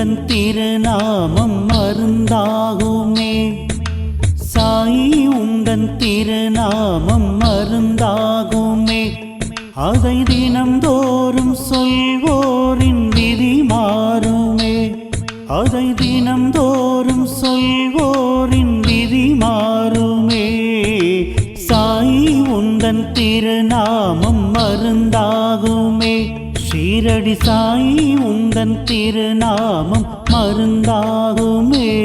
உந்தன் திருநாமம் மருந்தாகுமே. சாயி உந்தன் திருநாமம் மருந்தாகுமே. அதை தினம்தோறும் சொல்வோரின் விதி மாறுமே. அதை தினம்தோறும் சொல்வோரின் விதி மாறுமே. சாயி உந்தன் திருநாமம் மருந்தாகுமே. ஷீரடி சாயி உந்தன் திருநாமம் மருந்தாகுமே.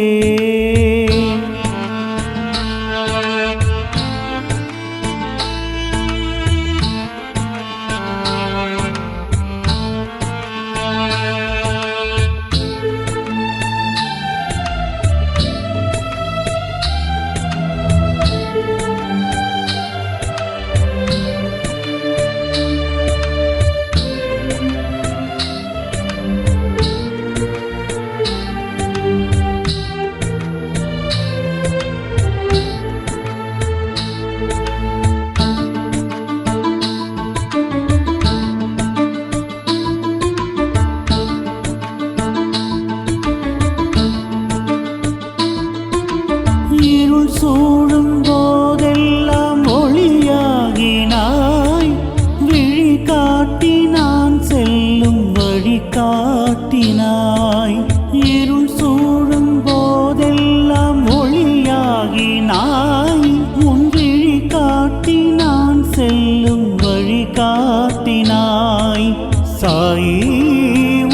சூழும் போதெல்லாம் ஒளியாகினாய். விழி காட்டி நான் செல்லும் வழி காட்டினாய். இருள் சூழும் போதெல்லாம் ஒளியாகினாய். உன் விழி காட்டி நான் செல்லும் வழி காட்டினாய். சாயி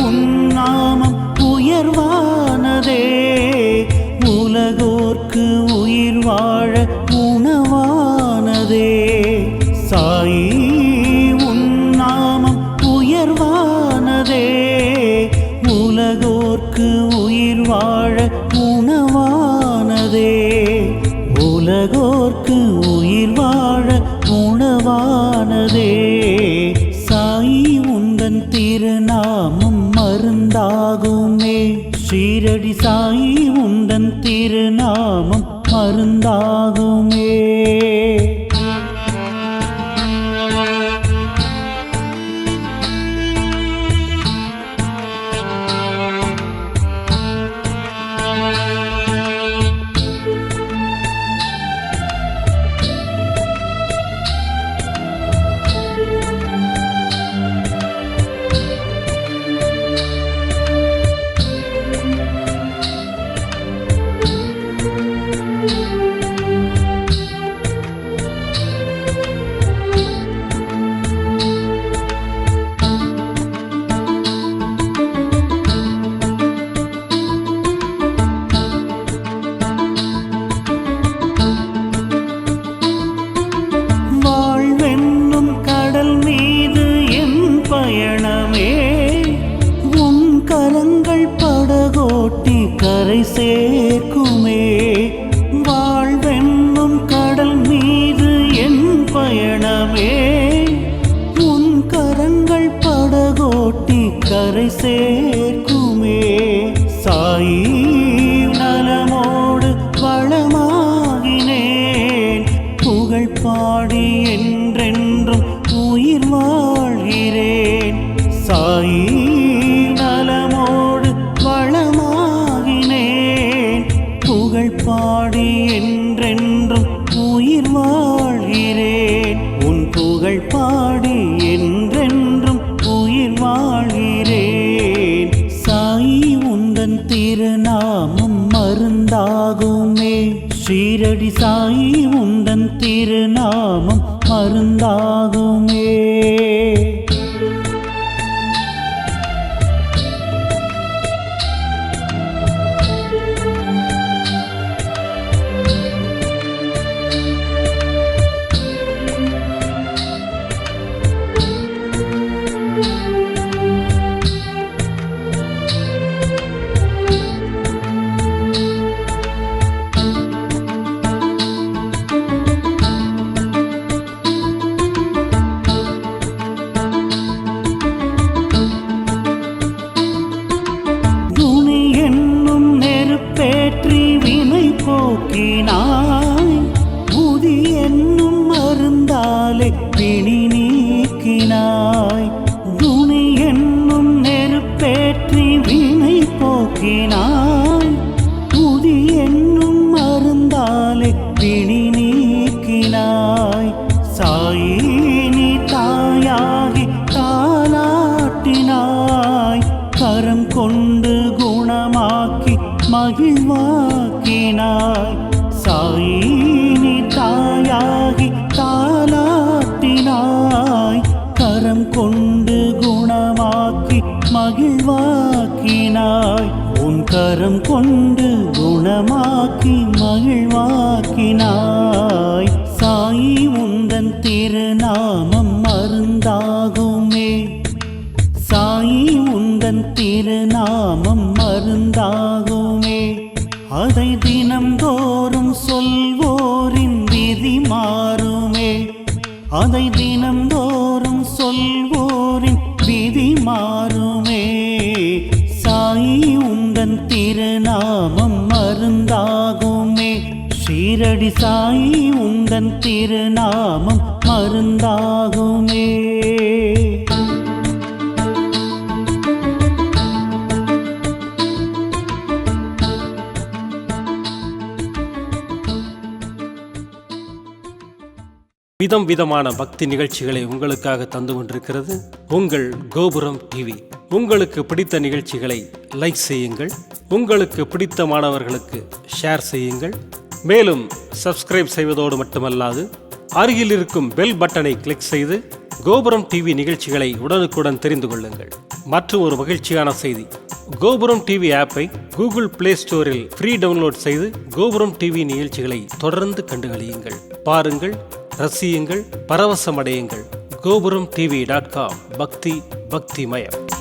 உன் நாமம் உயர்வானதே. உலகோர்க்கு உயிர் வாழ உணவானதே. சாயி உன் நாமம் உயர்வானதே. உலகோர்க்கு உயிர் வாழ உணவானதே. உலகோர்க்கு உயிர் வாழ உணவானதே. சாயி உந்தன் திருநாமம் மருந்தாகுமே. ஷீரடி சாயி உந்தன் திருநாமம் மருந்தாகுமே. பயணமே உன் கரங்கள் படகோட்டி கரை சேர்க்குமே. வாழ்வென்னும் கடல் மீது என் பயணமே உன் கரங்கள் படகோட்டி கரை சேர்க்குமே. சாயி நலமோடு வளமாகினேன். புகழ் பாடி என்றென்றும் உயிர் வாழ்கிறேன். சாயி நலமோடு வளமாகினேன். புகழ் பாடி என்றென்றும் உயிர் வாழ்கிறேன். உன் புகழ் பாடி என்றென்றும் உயிர் வாழ்கிறேன். சாயி உந்தன் திருநாமம் மருந்தாகுமே. ஷீரடி சாயி உந்தன் திருநாமம் மருந்தாகுமே. போக்கினாய். புதி என்னும் மருந்தாலே பிணி நீக்கினாய். துணி என்னும் நெருப்பேற்றி வினை போக்கினாய். கொண்டு குணமாக்கி மகிழ்வாக்கினாய். சாயி நீ தாயாகி தாலாட்டினாய். கரம் கொண்டு குணமாக்கி மகிழ்வாக்கினாய். உன் கரம் கொண்டு குணமாக்கி மகிழ்வாக்கினாய். சாயி உந்தன் திருநாமம் மருந்தாகுமே. சாயி உந்தன் திருநாமம் மருந்தாகுமே. அதை தினம்தோறும் சொல்வோரின் விதி மாறுமே. அதை தினம்தோறும் சொல்வோரின் விதி மாறுமே. சாயி உந்தன் திருநாமம் மருந்தாகுமே. ஷீரடி சாயி உந்தன் திருநாமம் மருந்தாகுமே. விதம் விதமான பக்தி நிகழ்ச்சிகளை உங்களுக்காக தந்து கொண்டிருக்கிறது உங்கள் கோபுரம் டிவி. உங்களுக்கு பிடித்த நிகழ்ச்சிகளை லைக் செய்யுங்கள். உங்களுக்கு பிடித்த மாணவர்களுக்கு ஷேர் செய்யுங்கள். மேலும் சப்ஸ்கிரைப் செய்வதோடு மட்டுமல்லாது அருகில் இருக்கும் பெல் பட்டனை கிளிக் செய்து கோபுரம் டிவி நிகழ்ச்சிகளை உடனுக்குடன் தெரிந்து கொள்ளுங்கள். மற்றும் ஒரு மகிழ்ச்சியான செய்தி, கோபுரம் டிவி ஆப்பை கூகுள் பிளே ஸ்டோரில் ஃப்ரீ டவுன்லோட் செய்து கோபுரம் டிவி நிகழ்ச்சிகளை தொடர்ந்து கண்டுகளியுங்கள். பாருங்கள், ரசியுங்கள், பரவசமடையுங்கள். gopuramtv.com பக்தி பக்திமயம்.